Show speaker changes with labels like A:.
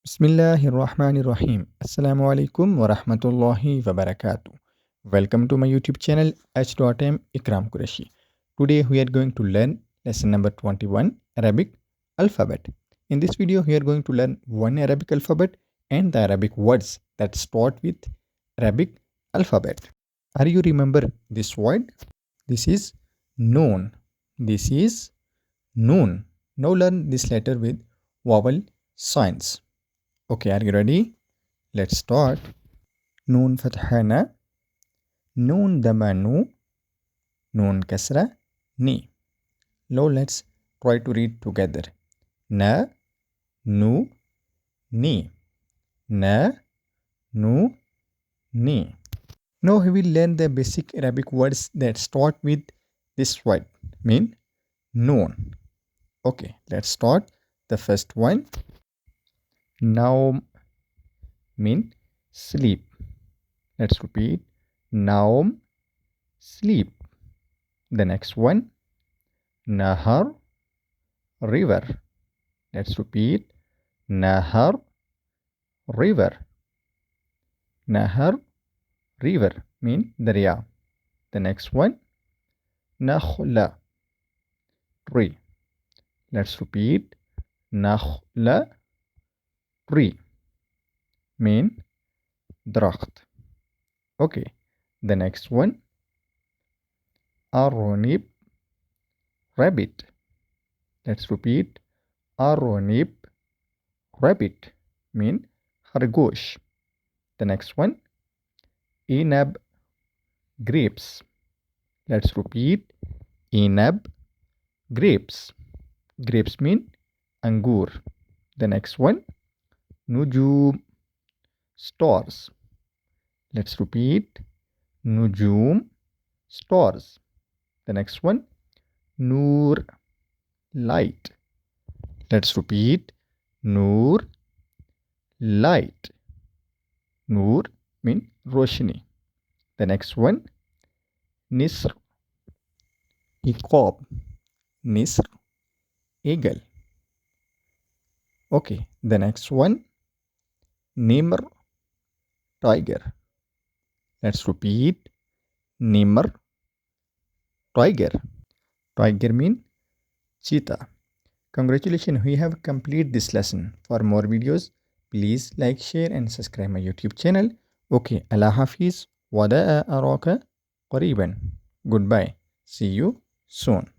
A: Bismillahirrahmanirrahim. Assalamu alaikum wa rahmatullahi wa barakatuh. Welcome to my YouTube channel H.M Ikram Qureshi. Today we are going to learn lesson number 21 Arabic alphabet. In this video we are going to learn one Arabic alphabet and the Arabic words that start with Arabic alphabet. Are you remember this word? This is noon. This is noon. Now learn this letter with vowel signs. Okay, are you ready? Let's start. Noon fathana, noon damanu, noon kasra, ni. Now let's try to read together. Na, nu, ni. Na, nu, ni. Now we will learn the basic Arabic words that start with this word, mean noon. Okay, let's start. The first one. Naum mean sleep. Let's repeat. Naum, sleep. The next one. Nahar, river. Let's repeat. Nahar, river. Nahar, river mean darya. The next one. Nakhla, tree. Let's repeat. Nakhla, tree mean dracht. Okay, the next one. Aronib, rabbit. Let's repeat. Aronib, rabbit mean khargosh. The next one. Inab, grapes. Let's repeat. Inab, grapes. Grapes mean angur. The next one. Nujum, stars. Let's repeat. Nujum, stars. The next one. Noor, light. Let's repeat. Noor, light. Noor mean roshni. The next one. Nisr, iqab. Nisr, eagle. Okay, the next one. Nimr, tiger. Let's repeat. Nimr, tiger. Tiger mean cheetah. Congratulations, we have completed this lesson. For more videos, please like, share and subscribe my YouTube channel. Okay, Allah Hafiz. Wada'a araka qariban. Goodbye. See you soon.